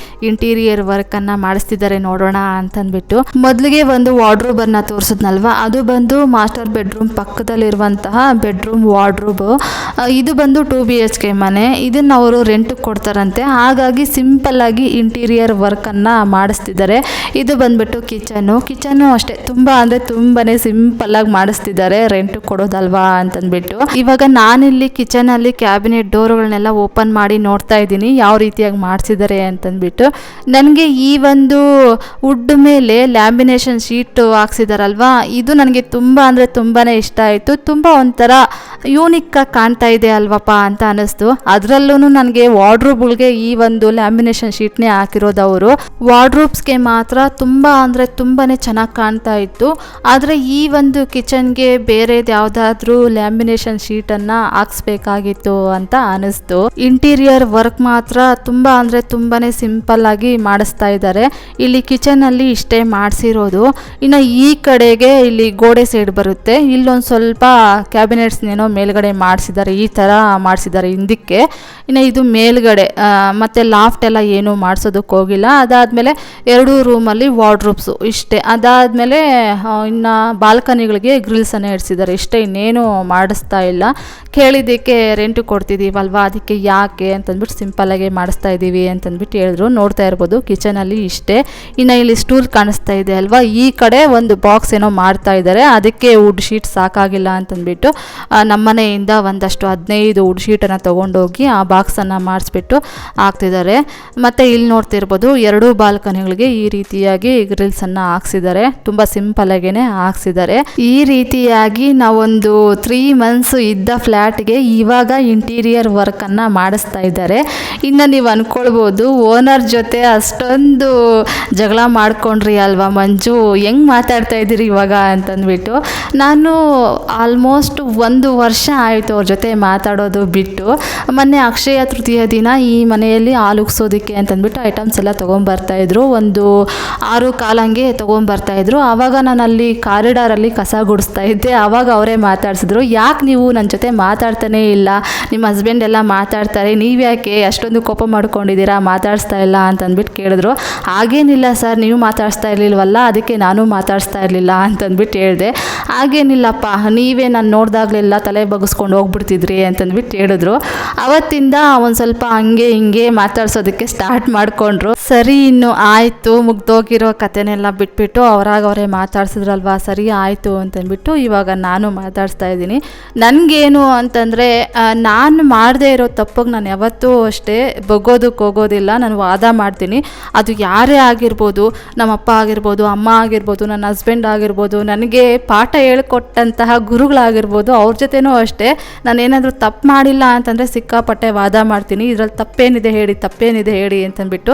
ಇಂಟೀರಿಯರ್ ವರ್ಕನ್ನು ಮಾಡಿಸ್ತಿದ್ದಾರೆ ನೋಡೋಣ ಅಂತಂದ್ಬಿಟ್ಟು. ಮೊದಲಿಗೆ ಒಂದು ವಾರ್ಡ್ರೋಬನ್ನು ತೋರಿಸಿದ್ನಲ್ವ, ಅದು ಬಂದು ಮಾಸ್ಟರ್ ಬೆಡ್ರೂಮ್ ಪಕ್ಕದಲ್ಲಿರುವಂತಹ ಬೆಡ್ರೂಮ್ ವಾರ್ಡ್ರೋಬು. ಇದು ಬಂದು 2 BHK ಮನೆ. ಇದನ್ನು ಅವರು ರೆಂಟಿಗೆ ಕೊಡ್ತಾರಂತೆ, ಹಾಗಾಗಿ ಸಿಂಪಲ್ಲಾಗಿ ಇಂಟೀರಿಯರ್ ವರ್ಕನ್ನು ಮಾಡಿಸ್ತಿದ್ದಾರೆ. ಇದು ಬಂದ್ಬಿಟ್ಟು ಕಿಚನ್ನು ಅಷ್ಟೇ ತುಂಬಾ ಸಿಂಪಲ್ಲಾಗಿ ಮಾಡಿಸ್ತಿದ್ದಾರೆ, ರೆಂಟಿಗೆ ಕೊಡೋದಲ್ವಾ ಅಂತಂದ್ಬಿಟ್ಟು. ಇವಾಗ ನಾನಿಲ್ಲಿ ಕಿಚನಲ್ಲಿ ಕ್ಯಾಬಿನೆಟ್ ಡೋರ್ಗಳನ್ನೆಲ್ಲ ಓಪನ್ ಮಾಡಿ ನೋಡ್ತಾ ಇದ್ದೀನಿ ಯಾವ ರೀತಿಯಾಗಿ ಮಾಡಿಸಿದ್ದಾರೆ ಅಂತಂದ್ಬಿಟ್ಟು. ನನಗೆ ಈ ಒಂದು ವುಡ್ ಮೇಲೆ ಲ್ಯಾಮಿನೇಷನ್ ಶೀಟ್ ಹಾಕ್ಸಿದಾರಲ್ವಾ, ಇದು ನನಗೆ ತುಂಬಾ ಇಷ್ಟ ಆಯಿತು. ತುಂಬ ಒಂಥರ ಯೂನಿಕ್ಕಾಗಿ ಕಾಣ್ತಾ ಇದೆ ಅಲ್ವಪ್ಪ ಅಂತ ಅನ್ನಿಸ್ತು. ಅದರಲ್ಲೂ ನನಗೆ ವಾರ್ಡ್ರೋಬ್ಗಳಿಗೆ ಈ ಒಂದು ಲ್ಯಾಮಿನೇಷನ್ ಶೀಟ್ನೇ ಹಾಕಿರೋದವರು. ವಾರ್ಡ್ರೋಬ್ಸ್ಗೆ ಮಾತ್ರ ತುಂಬಾ ಚೆನ್ನಾಗಿ ಕಾಣ್ತಾ ಇತ್ತು. ಆದರೆ ಈ ಒಂದು ಕಿಚನ್ಗೆ ಬೇರೆದು ಯಾವುದಾದ್ರೂ ಲ್ಯಾಮಿನೇಷನ್ ಶೀಟನ್ನು ಹಾಕ್ಸ್ಬೇಕಾಗಿತ್ತು ಅಂತ ಅನ್ನಿಸ್ತು. ಇಂಟೀರಿಯರ್ ವರ್ಕ್ ಮಾತ್ರ ತುಂಬಾನೇ ಸಿಂಪಲ್ ಆಗಿ ಮಾಡಿಸ್ತಾ ಇದ್ದಾರೆ. ಇಲ್ಲಿ ಕಿಚನಲ್ಲಿ ಇಷ್ಟೇ ಮಾಡಿಸಿರೋದು. ಇನ್ನು ಈ ಕಡೆಗೆ ಇಲ್ಲಿ ಗೋಡೆ ಸೈಡ್ ಬರುತ್ತೆ, ಇಲ್ಲೊಂದು ಸ್ವಲ್ಪ ಕ್ಯಾಬಿನೆಟ್ಸ್ನೇನೋ ಮೇಲ್ಗಡೆ ಮಾಡಿಸಿದ್ದಾರೆ, ಈ ಥರ ಮಾಡಿಸಿದ್ದಾರೆ ಹಿಂದಕ್ಕೆ. ಇನ್ನು ಇದು ಮೇಲ್ಗಡೆ ಮತ್ತು ಲಾಫ್ಟ್ ಎಲ್ಲ ಏನೂ ಮಾಡಿಸೋದಕ್ಕೆ ಹೋಗಿಲ್ಲ. ಅದಾದಮೇಲೆ 2 ರೂಮಲ್ಲಿ ವಾರ್ಡ್ರೋಬ್ಸು ಇಷ್ಟೇ. ಅದಾದಮೇಲೆ ಇನ್ನು ಬಾಲ್ಕನಿಗಳಿಗೆ ಗ್ರಿಲ್ಸನ್ನು ಇಡಿಸಿದ್ದಾರೆ, ಇಷ್ಟೇ, ಇನ್ನೇನು ಮಾಡಿಸ್ತಾ ಇಲ್ಲ. ಕೇಳಿದ್ದಕ್ಕೆ ರೆಂಟು ಕೊಡ್ತಿದ್ದೀವಲ್ವ, ಅದಕ್ಕೆ ಯಾಕೆ ಅಂತಂದ್ಬಿಟ್ಟು ಸಿಂಪಲ್ಲಾಗೆ ಮಾಡಿಸ್ತಾ ಇದ್ದೀವಿ ಅಂತಂದ್ಬಿಟ್ಟು ಹೇಳಿದ್ರು. ನೋಡ್ತಾ ಇರ್ಬೋದು ಕಿಚನಲ್ಲಿ ಇಷ್ಟೇ. ಇನ್ನು ಇಲ್ಲಿ ಸ್ಟೂಲ್ ಕಾಣಿಸ್ತಾ ಇದೆ ಅಲ್ವಾ, ಈ ಕಡೆ ಒಂದು ಬಾಕ್ಸ್ ಏನೋ ಮಾಡ್ತಾ ಇದ್ದಾರೆ, ಅದಕ್ಕೆ ವುಡ್ ಶೀಟ್ ಸಾಕಾಗಿಲ್ಲ ಅಂತಂದ್ಬಿಟ್ಟು ನಮ್ಮನೆಯಿಂದ ಒಂದಷ್ಟು 15 ವುಡ್ ಶೀಟನ್ನು ತೊಗೊಂಡೋಗಿ ಆ ಬಾಕ್ಸನ್ನು ಮಾಡಿಸ್ಬಿಟ್ಟು ಹಾಕ್ತಿದ್ದಾರೆ. ಮತ್ತು ಇಲ್ಲಿ ನೋಡ್ತಿರ್ಬೋದು 2 ಬಾಲ್ಕನಿಗಳಿಗೆ ಈ ರೀತಿಯಾಗಿ ಗ್ರಿಲ್ಸನ್ನು ಹಾಕ್ಸಿದ್ದಾರೆ, ತುಂಬ ಸಿಂಪಲ್ಲಾಗೇ ಹಾಕ್ಸಿದ್ದಾರೆ. ಈ ರೀತಿಯಾಗಿ ನಾವೊಂದು 3 months ಇದ್ದ ಫ್ಲ್ಯಾಟ್ಗೆ ಇವಾಗ ಇಂಟೀರಿಯರ್ ವರ್ಕನ್ನು ಮಾಡಿಸ್ತಾ ಇದ್ದಾರೆ. ಇನ್ನು ನೀವು ಅಂದ್ಕೊಳ್ಬೋದು ಓನರ್ ಜೊತೆ ಅಷ್ಟೊಂದು ಜಗಳ ಮಾಡ್ಕೊಂಡ್ರಿ ಅಲ್ವಾ ಮಂಜು, ಹೆಂಗೆ ಮಾತಾಡ್ತಾ ಇದ್ದೀರಿ ಇವಾಗ ಅಂತಂದ್ಬಿಟ್ಟು. ನಾನು ಆಲ್ಮೋಸ್ಟ್ 1 ವರ್ಷ ಆಯಿತು ಅವ್ರ ಜೊತೆ ಮಾತಾಡೋದು ಬಿಟ್ಟು. ಮೊನ್ನೆ ಅಕ್ಷಯ ತೃತೀಯ ದಿನ ಈ ಮನೆಯಲ್ಲಿ ಹಾಲು ಉಗ್ಸೋದಕ್ಕೆ ಅಂತಂದ್ಬಿಟ್ಟು ಐಟಮ್ಸ್ ಎಲ್ಲ ತೊಗೊಂಬರ್ತಾಯಿದ್ರು, ಒಂದು 6 ಕಾಲಂಗೆ ತೊಗೊಂಬರ್ತಾಯಿದ್ರು. ಆವಾಗ ನಾನು ಅಲ್ಲಿ ಕಾರಿಡಾರಲ್ಲಿ ಕಸ ಗುಡಿಸ್ತಾ ಇದ್ದೆ. ಆವಾಗ ಅವರೇ ಮಾತಾಡ್ಸಿದ್ರು, ಯಾಕೆ ನೀವು ನನ್ನ ಜೊತೆ ಮಾತಾಡ್ತಾನೇ ಇಲ್ಲ, ನಿಮ್ಮ ಹಸ್ಬೆಂಡ್ ಎಲ್ಲ ಮಾತಾಡ್ತಾರೆ, ನೀವು ಯಾಕೆ ಅಷ್ಟೊಂದು ಕೋಪ ಮಾಡ್ಕೊಂಡಿದ್ದೀರಾ, ಮಾತಾಡಿಸ್ತಾ ಇಲ್ಲ ಅಂತಂದ್ಬಿಟ್ಟು ಕೇಳಿದ್ರು. ಹಾಗೇನಿಲ್ಲ ಸರ್, ನೀವು ಮಾತಾಡಿಸ್ತಾ ಇರಲಿಲ್ವಲ್ಲ, ಅದಕ್ಕೆ ನಾನು ಮಾತಾಡಿಸ್ತಾ ಇರಲಿಲ್ಲ ಅಂತಂದ್ಬಿಟ್ಟು ಹೇಳಿದೆ. ಹಾಗೇನಿಲ್ಲಪ್ಪ, ನೀವೇ ನಾನು ನೋಡಿದಾಗಲೆಲ್ಲ ತಲೆ ಬಗ್ಗಿಸ್ಕೊಂಡು ಹೋಗ್ಬಿಡ್ತಿದ್ರಿ ಅಂತಂದ್ಬಿಟ್ಟು ಹೇಳಿದ್ರು. ಅವತ್ತಿಂದ ಒಂದು ಸ್ವಲ್ಪ ಹಂಗೆ ಹಿಂಗೆ ಮಾತಾಡ್ಸೋದಕ್ಕೆ ಸ್ಟಾರ್ಟ್ ಮಾಡಿಕೊಂಡ್ರು. ಸರಿ, ಇನ್ನು ಆಯಿತು, ಮುಗ್ದೋಗಿರೋ ಕಥೆನೆಲ್ಲ ಬಿಟ್ಬಿಟ್ಟು ಅವರೇ ಮಾತಾಡ್ಸಿದ್ರಲ್ವಾ, ಸರಿ ಆಯಿತು ಅಂತಂದ್ಬಿಟ್ಟು ಇವಾಗ ನಾನು ಮಾತಾಡಿಸ್ತಾ ಇದ್ದೀನಿ. ನನಗೇನು ಅಂತಂದರೆ, ನಾನು ಮಾಡದೇ ಇರೋ ತಪ್ಪಿಗೆ ನಾನು ಯಾವತ್ತೂ ಅಷ್ಟೇ ಬಗ್ಗೋದಕ್ಕೆ ಹೋಗೋದಿಲ್ಲ, ನಾನು ವಾದ ಮಾಡ್ತೀನಿ. ಅದು ಯಾರೇ ಆಗಿರ್ಬೋದು, ನಮ್ಮಪ್ಪ ಆಗಿರ್ಬೋದು, ಅಮ್ಮ ಆಗಿರ್ಬೋದು, ನನ್ನ ಹಸ್ಬೆಂಡ್ ಆಗಿರ್ಬೋದು, ನನಗೆ ಪಾಠ ಹೇಳ್ಕೊಟ್ಟಂತಹ ಗುರುಗಳಾಗಿರ್ಬೋದು, ಅವ್ರ ಜೊತೆನೂ ಅಷ್ಟೇ. ನಾನೇನಾದರೂ ತಪ್ಪು ಮಾಡಿಲ್ಲ ಅಂತಂದರೆ ಸಿಕ್ಕಾಪಟ್ಟೆ ವಾದ ಮಾಡ್ತೀನಿ, ಇದರಲ್ಲಿ ತಪ್ಪೇನಿದೆ ಹೇಳಿ ಅಂತಂದ್ಬಿಟ್ಟು.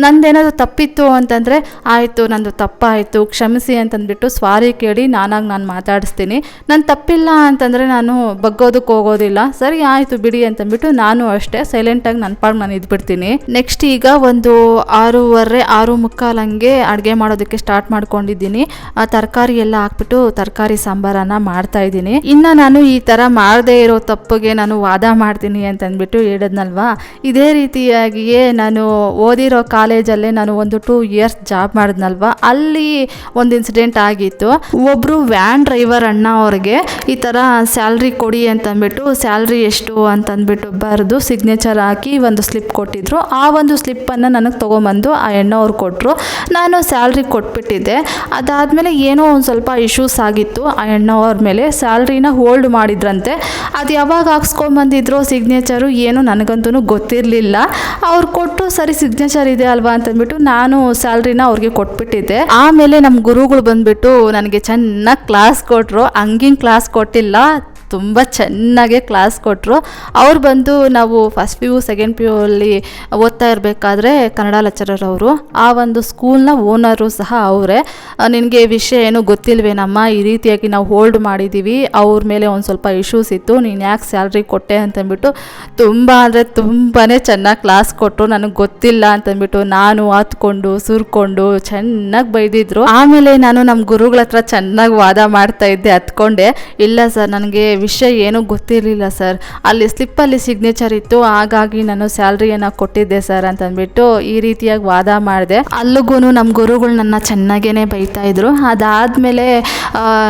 ನಂದೇನಾದರೂ ತಪ್ಪಿತ್ತು ಅಂತಂದರೆ ಆಯಿತು, ನಂದು ತಪ್ಪಾಯಿತು, ಕ್ಷಮಿಸಿ ಅಂತಂದ್ಬಿಟ್ಟು ಸಾರಿ ಕೇಳಿ ನಾನು ಮಾತಾಡಿಸ್ತೀನಿ. ನಾನು ತಪ್ಪಿಲ್ಲ ಅಂತಂದರೆ ನಾನು ಬಗ್ಗೋದಕ್ಕೆ ಹೋಗೋದಿಲ್ಲ. ಸರಿ ಆಯಿತು ಬಿಡಿ ಅಂತಂದ್ಬಿಟ್ಟು ನಾನು ಅಷ್ಟೇ ಸೈಲೆಂಟಾಗಿ ನನ್ನ ಪಾಡಿಗೆ ನಾನು ಇದ್ಬಿಡ್ತೀನಿ. ನೆಕ್ಸ್ಟ್ ಈಗ ಒಂದು 6:30, 6:45 ಹಂಗೆ ಅಡುಗೆ ಮಾಡೋದಕ್ಕೆ ಸ್ಟಾರ್ಟ್ ಮಾಡ್ಕೊಂಡಿದ್ದೀನಿ. ತರಕಾರಿ ಎಲ್ಲ ಹಾಕ್ಬಿಟ್ಟು ತರಕಾರಿ ಸಾಂಬಾರನ್ನು ಮಾಡ್ತಾಯಿದ್ದೀನಿ. ಇನ್ನು ನಾನು ಈ ಥರ ಮಾಡದೇ ಇರೋ ತಪ್ಪಿಗೆ ನಾನು ವಾದ ಮಾಡ್ತೀನಿ ಅಂತಂದ್ಬಿಟ್ಟು ಹೇಳಿದ್ನಲ್ವಾ, ಇದೇ ರೀತಿಯಾಗಿಯೇ ನಾನು ಓದಿರೋ ಕಾಲೇಜಲ್ಲೇ ನಾನು ಒಂದು 2 years ಜಾಬ್ ಮಾಡಿದ್ನಲ್ವ, ಅಲ್ಲಿ ಒಂದು ಇನ್ಸಿಡೆಂಟ್ ಆಗಿತ್ತು. ಒಬ್ಬರು ವ್ಯಾನ್ ಡ್ರೈವರ್ ಅಣ್ಣ ಅವ್ರಿಗೆ ಈ ಥರ ಸ್ಯಾಲ್ರಿ ಕೊಡಿ ಅಂತಂದ್ಬಿಟ್ಟು, ಸ್ಯಾಲ್ರಿ ಎಷ್ಟು ಅಂತಂದ್ಬಿಟ್ಟು ಬರೆದು ಸಿಗ್ನೇಚರ್ ಹಾಕಿ ಒಂದು ಸ್ಲಿಪ್ ಕೊಟ್ಟಿದ್ರು. ಆ ಒಂದು ಸ್ಲಿಪ್ಪನ್ನು ನನಗೆ ತೊಗೊಂಬಂದು ಆ ಹೆಣ್ಣವ್ರು ಕೊಟ್ಟರು. ನಾನು ಸ್ಯಾಲ್ರಿ ಕೊಟ್ಬಿಟ್ಟಿದ್ದೆ. ಅದಾದಮೇಲೆ ಏನೋ ಒಂದು ಸ್ವಲ್ಪ ಇಶ್ಯೂಸ್ ಆಗಿತ್ತು ಆ ಹೆಣ್ಣವ್ರ ಮೇಲೆ. ಸ್ಯಾಲ್ರಿನ ಹೋಲ್ಡ್ ಮಾಡಿದ್ರಂತೆ. ಅದು ಯಾವಾಗ ಹಾಕ್ಸ್ಕೊಂಬಂದಿದ್ರು ಸಿಗ್ನೇಚರು ಏನು ನನಗಂತೂ ಗೊತ್ತಿರಲಿಲ್ಲ. ಅವ್ರು ಕೊಟ್ಟು ಸರಿ ಸಿಗ್ನೇಚರ್ ಇದೆ ಅಲ್ವಾ ಅಂತಂದ್ಬಿಟ್ಟು ನಾನು ಸ್ಯಾಲ್ರಿನ ಅವ್ರಿಗೆ ಕೊಟ್ಬಿಟ್ಟಿದ್ದೆ. ಆಮೇಲೆ ನಮ್ಮ ಗುರುಗಳು ಬಂದುಬಿಟ್ಟು ನನಗೆ ಚೆನ್ನಾಗಿ ಕ್ಲಾಸ್ ಕೊಟ್ಟರು. ಹಂಗಿಂಗೆ ಕ್ಲಾಸ್ ಕೊಟ್ಟಿಲ್ಲ, ತುಂಬ ಚೆನ್ನಾಗೇ ಕ್ಲಾಸ್ ಕೊಟ್ಟರು. ಅವ್ರು ಬಂದು ನಾವು first P U second P U ಅಲ್ಲಿ ಓದ್ತಾ ಇರಬೇಕಾದ್ರೆ ಕನ್ನಡ ಲೆಕ್ಚರರ್ ಅವರು, ಆ ಒಂದು ಸ್ಕೂಲ್ನ ಓನರು ಸಹ ಅವರೇ. ನಿನಗೆ ವಿಷಯ ಏನೂ ಗೊತ್ತಿಲ್ವೇನಮ್ಮ, ಈ ರೀತಿಯಾಗಿ ನಾವು ಹೋಲ್ಡ್ ಮಾಡಿದ್ದೀವಿ, ಅವ್ರ ಮೇಲೆ ಒಂದು ಸ್ವಲ್ಪ ಇಶ್ಯೂಸ್ ಇತ್ತು, ನೀನು ಯಾಕೆ ಸ್ಯಾಲ್ರಿ ಕೊಟ್ಟೆ ಅಂತಂದ್ಬಿಟ್ಟು ತುಂಬ ಅಂದರೆ ತುಂಬಾ ಚೆನ್ನಾಗಿ ಕ್ಲಾಸ್ ಕೊಟ್ಟರು. ನನಗೆ ಗೊತ್ತಿಲ್ಲ ಅಂತಂದ್ಬಿಟ್ಟು ನಾನು ಹತ್ಕೊಂಡು ಸುರ್ಕೊಂಡು ಚೆನ್ನಾಗಿ ಬೈದಿದ್ರು. ಆಮೇಲೆ ನಾನು ನಮ್ಮ ಗುರುಗಳ ಹತ್ರ ಚೆನ್ನಾಗಿ ವಾದ ಮಾಡ್ತಾ ಇದ್ದೆ ಹತ್ಕೊಂಡೆ. ಇಲ್ಲ ಸರ್, ನನಗೆ ವಿಷಯ ಏನೂ ಗೊತ್ತಿರಲಿಲ್ಲ ಸರ್, ಅಲ್ಲಿ ಸ್ಲಿಪ್ಪಲ್ಲಿ ಸಿಗ್ನೇಚರ್ ಇತ್ತು, ಹಾಗಾಗಿ ನಾನು ಸ್ಯಾಲ್ರಿಯನ್ನು ಕೊಟ್ಟಿದ್ದೆ ಸರ್ ಅಂತಂದ್ಬಿಟ್ಟು ಈ ರೀತಿಯಾಗಿ ವಾದ ಮಾಡಿದೆ. ಅಲ್ಲಿಗೂ ನಮ್ಮ ಗುರುಗಳು ನನ್ನ ಚೆನ್ನಾಗೇ ಬೈತಾ ಇದ್ರು. ಅದಾದಮೇಲೆ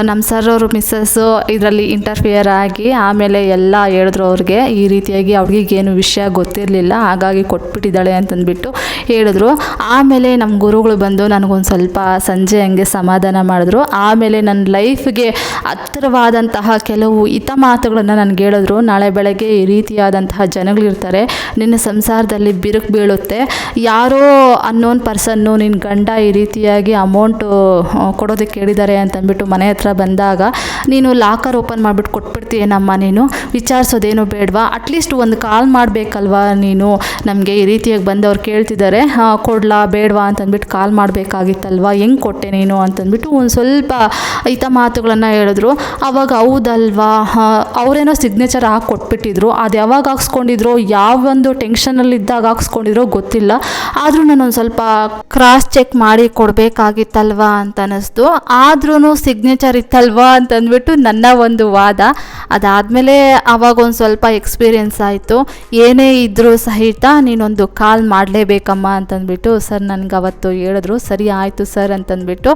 ನಮ್ಮ ಸರ್ ಅವರು ಮಿಸ್ಸಸ್ಸು ಇದರಲ್ಲಿ ಇಂಟರ್ಫಿಯರ್ ಆಗಿ ಆಮೇಲೆ ಎಲ್ಲ ಹೇಳಿದ್ರು ಅವ್ರಿಗೆ, ಈ ರೀತಿಯಾಗಿ ಅವ್ರಿಗೇನು ವಿಷಯ ಗೊತ್ತಿರಲಿಲ್ಲ, ಹಾಗಾಗಿ ಕೊಟ್ಬಿಟ್ಟಿದ್ದಾಳೆ ಅಂತಂದ್ಬಿಟ್ಟು ಹೇಳಿದ್ರು. ಆಮೇಲೆ ನಮ್ಮ ಗುರುಗಳು ಬಂದು ನನಗೊಂದು ಸ್ವಲ್ಪ ಸಂಜೆ ಹಂಗೆ ಸಮಾಧಾನ ಮಾಡಿದ್ರು. ಆಮೇಲೆ ನನ್ನ ಲೈಫ್ಗೆ ಹತ್ತಿರವಾದಂತಹ ಕೆಲವು ಹಿತ ಮಾತುಗಳನ್ನು ನನಗೆ ಹೇಳಿದ್ರು. ನಾಳೆ ಬೆಳಗ್ಗೆ ಈ ರೀತಿಯಾದಂತಹ ಜನಗಳಿರ್ತಾರೆ, ನಿನ್ನ ಸಂಸಾರದಲ್ಲಿ ಬಿರುಕು ಬೀಳುತ್ತೆ, ಯಾರೋ ಅನ್ನೋನ್ ಪರ್ಸನ್ನು ನಿನ್ನ ಗಂಡ ಈ ರೀತಿಯಾಗಿ ಅಮೌಂಟು ಕೊಡೋದಕ್ಕೆ ಹೇಳಿದ್ದಾರೆ ಅಂತಂದ್ಬಿಟ್ಟು ಮನೆ ಹತ್ರ ಬಂದಾಗ ನೀನು ಲಾಕರ್ ಓಪನ್ ಮಾಡಿಬಿಟ್ಟು ಕೊಟ್ಬಿಡ್ತೀಯೇನಮ್ಮ, ನೀನು ವಿಚಾರಿಸೋದೇನು ಬೇಡವಾ, ಅಟ್ಲೀಸ್ಟ್ ಒಂದು ಕಾಲ್ ಮಾಡಬೇಕಲ್ವಾ ನೀನು, ನಮಗೆ ಈ ರೀತಿಯಾಗಿ ಬಂದವ್ರು ಕೇಳ್ತಿದ್ದಾರೆ ಕೊಡ್ಲಾ ಬೇಡವಾ ಅಂತಂದ್ಬಿಟ್ಟು ಕಾಲ್ ಮಾಡಬೇಕಾಗಿತ್ತಲ್ವಾ, ಹೆಂಗೆ ಕೊಟ್ಟೆ ನೀನು ಅಂತಂದ್ಬಿಟ್ಟು ಒಂದು ಸ್ವಲ್ಪ ಹಿತ ಮಾತುಗಳನ್ನು ಹೇಳಿದ್ರು. ಆವಾಗ ಹೌದಲ್ವಾ, ಅವರೇನೋ ಸಿಗ್ನೇಚರ್ ಹಾಕಿ ಕೊಟ್ಬಿಟ್ಟಿದ್ರು, ಅದು ಯಾವಾಗ ಹಾಕ್ಸ್ಕೊಂಡಿದ್ರು, ಯಾವೊಂದು ಟೆನ್ಷನಲ್ಲಿದ್ದಾಗ ಹಾಕ್ಸ್ಕೊಂಡಿದ್ರೋ ಗೊತ್ತಿಲ್ಲ, ಆದರೂ ನಾನೊಂದು ಸ್ವಲ್ಪ ಕ್ರಾಸ್ ಚೆಕ್ ಮಾಡಿ ಕೊಡಬೇಕಾಗಿತ್ತಲ್ವಾ ಅಂತ ಅನ್ನಿಸ್ತು. ಆದ್ರೂ ಸಿಗ್ನೇಚರ್ ಇತ್ತಲ್ವಾ ಅಂತಂದ್ಬಿಟ್ಟು ನನ್ನ ಒಂದು ವಾದ. ಅದಾದಮೇಲೆ ಆವಾಗ ಒಂದು ಸ್ವಲ್ಪ ಎಕ್ಸ್ಪೀರಿಯೆನ್ಸ್ ಆಯಿತು. ಏನೇ ಇದ್ದರೂ ಸಹಿತ ನೀನೊಂದು ಕಾಲ್ ಮಾಡಲೇಬೇಕಮ್ಮ ಅಂತಂದ್ಬಿಟ್ಟು ಸರ್ ನನಗೆ ಅವತ್ತು ಹೇಳಿದ್ರು. ಸರಿ ಆಯಿತು ಸರ್ ಅಂತಂದ್ಬಿಟ್ಟು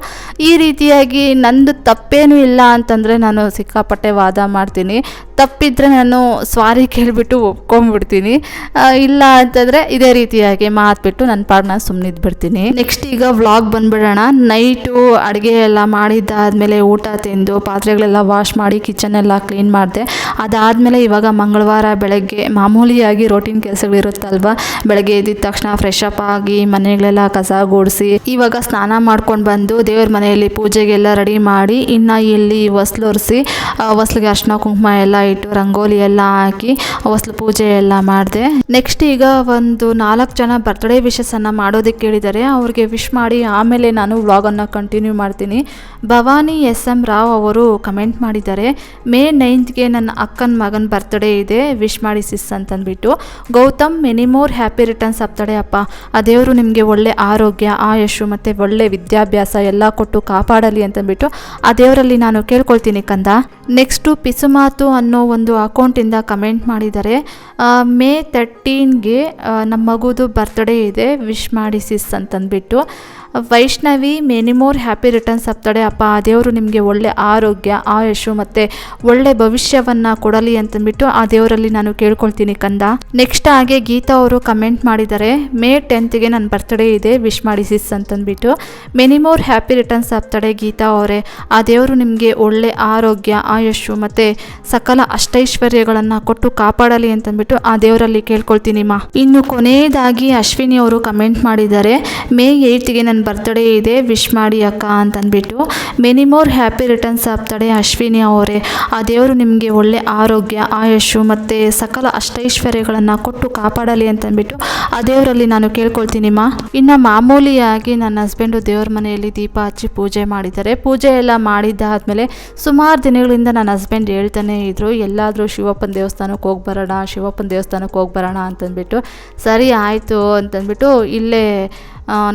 ಈ ರೀತಿಯಾಗಿ ನಂದು ತಪ್ಪೇನೂ ಇಲ್ಲ ಅಂತಂದರೆ ನಾನು ಸಿಕ್ಕಾಪಟ್ಟೆ ವಾದ ಮಾಡ್ತೀನಿ. ತಪ್ಪಿದ್ರೆ ನಾನು ಸಾರಿ ಕೇಳಿಬಿಟ್ಟು ಒಪ್ಕೊಂಡ್ಬಿಡ್ತೀನಿ. ಇಲ್ಲ ಅಂತಂದರೆ ಇದೇ ರೀತಿಯಾಗಿ ಮಾತ್ಬಿಟ್ಟು ನನ್ನ ಪಾಡ್ ನಾನು ಸುಮ್ಮನಿದ್ಬಿಡ್ತೀನಿ. ನೆಕ್ಸ್ಟ್ ಈಗ ವ್ಲಾಗ್ ಬಂದುಬಿಡೋಣ. ನೈಟು ಅಡುಗೆ ಎಲ್ಲ ಮಾಡಿದ್ದಾದಮೇಲೆ ಊಟ ತಿಂದು ಪಾತ್ರೆಗಳೆಲ್ಲ ವಾಶ್ ಮಾಡಿ ಕಿಚನೆಲ್ಲ ಕ್ಲೀನ್ ಮಾಡಿದೆ. ಅದಾದಮೇಲೆ ಇವಾಗ ಮಂಗಳವಾರ ಬೆಳಗ್ಗೆ ಮಾಮೂಲಿಯಾಗಿ ರೋಟೀನ್ ಕೆಲಸಗಳಿರುತ್ತಲ್ವ, ಬೆಳಗ್ಗೆ ಎದ್ದಿದ ತಕ್ಷಣ ಫ್ರೆಶ್ ಅಪ್ ಆಗಿ ಮನೆಗಳೆಲ್ಲ ಕಸ ಗುಡಿಸಿ ಇವಾಗ ಸ್ನಾನ ಮಾಡ್ಕೊಂಡು ಬಂದು ದೇವ್ರ ಮನೆಯಲ್ಲಿ ಪೂಜೆಗೆಲ್ಲ ರೆಡಿ ಮಾಡಿ ಇನ್ನು ಇಲ್ಲಿ ಹೊಸ್ಲೊರೆಸಿ ಹೊಸ್ಲಿಗೆ ಅರ್ಶಿನ ಕುಂಕುಮ ಎಲ್ಲ ಇಟ್ಟು ರಂಗೋಲಿ ಎಲ್ಲ ಹಾಕಿ ಹೊಸ್ಲು ಪೂಜೆ ಎಲ್ಲ ಮಾಡಿದೆ. ನೆಕ್ಸ್ಟ್ ಈಗ ಒಂದು 4 ಜನ ಬರ್ತ್ಡೇ ವಿಶಸ್ಸನ್ನು ಮಾಡೋದಕ್ಕೆ ಹೇಳಿದ್ದಾರೆ, ಅವ್ರಿಗೆ ವಿಶ್ ಮಾಡಿ ಆಮೇಲೆ ನಾನು ವ್ಲಾಗನ್ನು ಕಂಟಿನ್ಯೂ ಮಾಡ್ತೀನಿ. ಭವಾನಿ SM ರಾವ್ ಅವರು ಕಮೆಂಟ್ ಮಾಡಿದ್ದಾರೆ, ಮೇ 9ಗೆ ನನ್ನ ಅಕ್ಕನ ಮಗನ ಬರ್ತ್ಡೇ ಇದೆ, ವಿಶ್ ಮಾಡಿ ಸಿಸ್ ಅಂತಂದ್ಬಿಟ್ಟು. Gautam many more happy returns of the day ಅಪ್ಪ, ಆ ದೇವರು ನಿಮಗೆ ಒಳ್ಳೆ ಆರೋಗ್ಯ ಆಯುಷು ಮತ್ತು ಒಳ್ಳೆ ವಿದ್ಯಾಭ್ಯಾಸ ಎಲ್ಲ ಕೊಟ್ಟು ಕಾಪಾಡಲಿ ಅಂತಂದ್ಬಿಟ್ಟು ಆ ದೇವರಲ್ಲಿ ನಾನು ಕೇಳ್ಕೊಳ್ತೀನಿ ಕಂದ. ನೆಕ್ಸ್ಟು ಪಿಸುಮಾತು ಅನ್ನೋ ಒಂದು ಅಕೌಂಟಿಂದ ಕಮೆಂಟ್ ಮಾಡಿದ್ದಾರೆ, ಮೇ 13ಗೆ ನಮ್ಮ ಮಗುದು ಬರ್ತ್ಡೇ ಇದೆ, ವಿಶ್ ಮಾಡಿ ಸಿಸ್ ಅಂತಂದ್ಬಿಟ್ಟು. Vaishnavi many more happy returns of the day ಅಪ್ಪ, ಆ ದೇವರು ನಿಮಗೆ ಒಳ್ಳೆ ಆರೋಗ್ಯ ಆಯುಷು ಮತ್ತು ಒಳ್ಳೆ ಭವಿಷ್ಯವನ್ನು ಕೊಡಲಿ ಅಂತಂದ್ಬಿಟ್ಟು ಆ ದೇವರಲ್ಲಿ ನಾನು ಕೇಳ್ಕೊಳ್ತೀನಿ ಕಂದ. ನೆಕ್ಸ್ಟ್ ಹಾಗೆ ಗೀತಾ ಅವರು ಕಮೆಂಟ್ ಮಾಡಿದ್ದಾರೆ, ಮೇ 10ಗೆ ನನ್ನ ಬರ್ತ್ಡೇ ಇದೆ, ವಿಶ್ ಮಾಡಿ ಸಿಸ್ ಅಂತಂದ್ಬಿಟ್ಟು. Many more happy returns of the day Geeta ಅವರೇ, ಆ ದೇವರು ನಿಮಗೆ ಒಳ್ಳೆ ಆರೋಗ್ಯ ಆಯುಷು ಮತ್ತು ಸಕಲ ಅಷ್ಟೈಶ್ವರ್ಯಗಳನ್ನು ಕೊಟ್ಟು ಕಾಪಾಡಲಿ ಅಂತಂದ್ಬಿಟ್ಟು ಆ ದೇವರಲ್ಲಿ ಕೇಳ್ಕೊಳ್ತೀನಿ ಮಾ. ಇನ್ನು ಕೊನೆಯದಾಗಿ ಅಶ್ವಿನಿ ಅವರು ಕಮೆಂಟ್ ಮಾಡಿದ್ದಾರೆ, ಮೇ 8ಗೆ ನನ್ನ ಬರ್ತ್ಡೇ ಇದೆ, ವಿಶ್ ಮಾಡಿ ಅಕ್ಕ ಅಂತಂದ್ಬಿಟ್ಟು. Many more happy returns of the day Ashwini ಅವರೇ, ಆ ದೇವರು ನಿಮಗೆ ಒಳ್ಳೆ ಆರೋಗ್ಯ ಆಯುಷು ಮತ್ತು ಸಕಲ ಅಷ್ಟೈಶ್ವರ್ಯಗಳನ್ನು ಕೊಟ್ಟು ಕಾಪಾಡಲಿ ಅಂತಂದ್ಬಿಟ್ಟು ಆ ದೇವರಲ್ಲಿ ನಾನು ಕೇಳ್ಕೊಳ್ತೀನಿ ಮಾ. ಇನ್ನು ಮಾಮೂಲಿಯಾಗಿ ನನ್ನ ಹಸ್ಬೆಂಡು ದೇವ್ರ ಮನೆಯಲ್ಲಿ ದೀಪ ಹಚ್ಚಿ ಪೂಜೆ ಮಾಡಿದ್ದಾರೆ. ಪೂಜೆ ಎಲ್ಲ ಮಾಡಿದ್ದಾದಮೇಲೆ ಸುಮಾರು ದಿನಗಳಿಂದ ನನ್ನ ಹಸ್ಬೆಂಡ್ ಹೇಳ್ತಾನೆ ಇದ್ರು, ಎಲ್ಲಾದರೂ ಶಿವಪ್ಪನ ದೇವಸ್ಥಾನಕ್ಕೆ ಹೋಗಿ ಬರೋಣ ಅಂತಂದ್ಬಿಟ್ಟು. ಸರಿ ಆಯಿತು ಅಂತಂದ್ಬಿಟ್ಟು ಇಲ್ಲೇ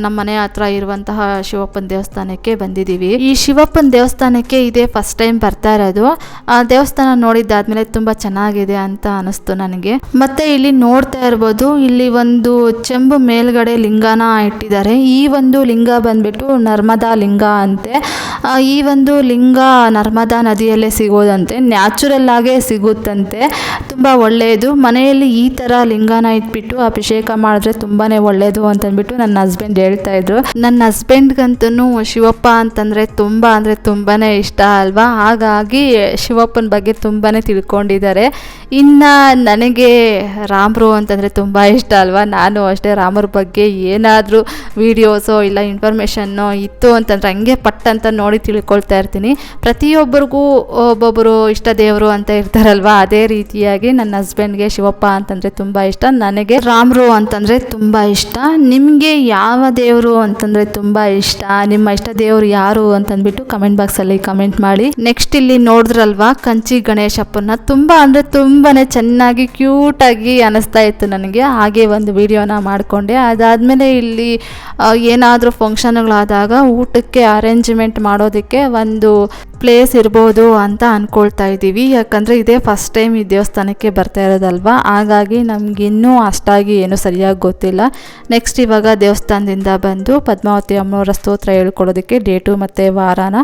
ನಮ್ಮ ಮನೆ ಹತ್ರ ಇರುವಂತಹ ಶಿವಪ್ಪನ ದೇವಸ್ಥಾನಕ್ಕೆ ಬಂದಿದ್ದೀವಿ. ಈ ಶಿವಪ್ಪನ ದೇವಸ್ಥಾನಕ್ಕೆ ಇದೇ ಫಸ್ಟ್ ಟೈಮ್ ಬರ್ತಾ ಇರೋದು. ಆ ದೇವಸ್ಥಾನ ನೋಡಿದ್ದಾದ್ಮೇಲೆ ತುಂಬ ಚೆನ್ನಾಗಿದೆ ಅಂತ ಅನಿಸ್ತು ನನಗೆ. ಮತ್ತೆ ಇಲ್ಲಿ ನೋಡ್ತಾ ಇರ್ಬೋದು, ಇಲ್ಲಿ ಒಂದು ಚೆಂಬು ಮೇಲ್ಗಡೆ ಲಿಂಗನ ಇಟ್ಟಿದ್ದಾರೆ. ಈ ಒಂದು ಲಿಂಗ ಬಂದ್ಬಿಟ್ಟು ನರ್ಮದಾ ಲಿಂಗ ಅಂತೆ. ಈ ಒಂದು ಲಿಂಗ ನರ್ಮದಾ ನದಿಯಲ್ಲೇ ಸಿಗೋದಂತೆ, ನ್ಯಾಚುರಲ್ ಆಗೇ ಸಿಗುತ್ತಂತೆ. ತುಂಬ ಒಳ್ಳೆಯದು. ಮನೆಯಲ್ಲಿ ಈ ಥರ ಲಿಂಗನ ಇಟ್ಬಿಟ್ಟು ಅಭಿಷೇಕ ಮಾಡಿದ್ರೆ ತುಂಬಾ ಒಳ್ಳೆಯದು ಅಂತಂದ್ಬಿಟ್ಟು ನನ್ನ ಹಸ್ಬೆಂಡ್ ಹೇಳ್ತಾ ಇದ್ರು. ನನ್ನ ಹಸ್ಬೆಂಡ್ಗಂತೂ ಶಿವಪ್ಪ ಅಂತಂದರೆ ತುಂಬಾ ಇಷ್ಟ ಅಲ್ವಾ, ಹಾಗಾಗಿ ಶಿವಪ್ಪನ ಬಗ್ಗೆ ತುಂಬಾ ತಿಳ್ಕೊಂಡಿದ್ದಾರೆ. ಇನ್ನು ನನಗೆ ರಾಮರು ಅಂತಂದರೆ ತುಂಬ ಇಷ್ಟ ಅಲ್ವಾ, ನಾನು ಅಷ್ಟೇ ರಾಮರ ಬಗ್ಗೆ ಏನಾದರೂ ವಿಡಿಯೋಸೋ ಇಲ್ಲ ಇನ್ಫಾರ್ಮೇಷನ್ನೋ ಇತ್ತು ಅಂತಂದರೆ ಹಂಗೆ ಪಟ್ ಅಂತ ನೋಡಿ ತಿಳ್ಕೊಳ್ತಾ ಇರ್ತೀನಿ. ಪ್ರತಿಯೊಬ್ಬರಿಗೂ ಒಬ್ಬೊಬ್ಬರು ಇಷ್ಟ ದೇವರು ಅಂತ ಇರ್ತಾರಲ್ವ, ಅದೇ ರೀತಿಯಾಗಿ ನನ್ನ ಹಸ್ಬೆಂಡ್ಗೆ ಶಿವಪ್ಪ ಅಂತಂದರೆ ತುಂಬ ಇಷ್ಟ, ನನಗೆ ರಾಮರು ಅಂತಂದರೆ ತುಂಬ ಇಷ್ಟ. ನಿಮಗೆ ಯಾವ ದೇವರು ಅಂತಂದರೆ ತುಂಬ ಇಷ್ಟ, ನಿಮ್ಮ ಇಷ್ಟ ದೇವರು ಯಾರು ಅಂತಂದ್ಬಿಟ್ಟು ಕಮೆಂಟ್ ಬಾಕ್ಸಲ್ಲಿ ಕಮೆಂಟ್ ಮಾಡಿ. ನೆಕ್ಸ್ಟ್ ಇಲ್ಲಿ ನೋಡಿದ್ರಲ್ವಾ ಕಂಚಿ ಗಣೇಶಪ್ಪನ, ತುಂಬ ಅಂದರೆ ತುಂಬಾ ಚೆನ್ನಾಗಿ ಕ್ಯೂಟಾಗಿ ಅನ್ನಿಸ್ತಾ ಇತ್ತು ನನಗೆ. ಹಾಗೆ ಒಂದು ವಿಡಿಯೋನ ಮಾಡಿಕೊಂಡೆ. ಅದಾದಮೇಲೆ ಇಲ್ಲಿ ಏನಾದರೂ ಫಂಕ್ಷನ್ಗಳಾದಾಗ ಊಟಕ್ಕೆ ಅರೇಂಜ್ಮೆಂಟ್ ಮಾಡೋದಕ್ಕೆ ಒಂದು ಪ್ಲೇಸ್ ಇರ್ಬೋದು ಅಂತ ಅಂದ್ಕೊಳ್ತಾ ಇದ್ದೀವಿ. ಯಾಕಂದರೆ ಇದೇ ಫಸ್ಟ್ ಟೈಮ್ ಈ ದೇವಸ್ಥಾನಕ್ಕೆ ಬರ್ತಾ ಇರೋದಲ್ವ, ಹಾಗಾಗಿ ನಮಗಿನ್ನೂ ಅಷ್ಟಾಗಿ ಏನೂ ಸರಿಯಾಗಿ ಗೊತ್ತಿಲ್ಲ. ನೆಕ್ಸ್ಟ್ ಇವಾಗ ದೇವಸ್ಥಾನದಿಂದ ಬಂದು ಪದ್ಮಾವತಿ ಅಮ್ಮನವರ ಸ್ತೋತ್ರ ಹೇಳ್ಕೊಡೋದಕ್ಕೆ ಡೇಟು ಮತ್ತು ವಾರಾನ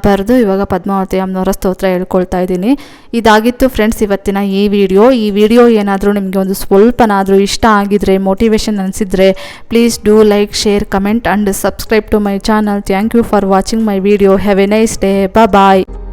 ಬರೆದು ಇವಾಗ ಪದ್ಮಾವತಿ ಅಮ್ಮನವರ ಸ್ತೋತ್ರ ಹೇಳ್ಕೊಳ್ತಾ ಇದ್ದೀನಿ. ಇದಾಗಿತ್ತು ಫ್ರೆಂಡ್ಸ್ ಇವತ್ತಿನ ಈ ವಿಡಿಯೋ ಏನಾದರೂ ನಿಮಗೆ ಒಂದು ಸ್ವಲ್ಪನಾದರೂ ಇಷ್ಟ ಆಗಿದರೆ, ಮೋಟಿವೇಶನ್ ಅನಿಸಿದರೆ, please do like, share, comment and subscribe to my channel. Thank you for watching my video. Have a nice day. Bye bye.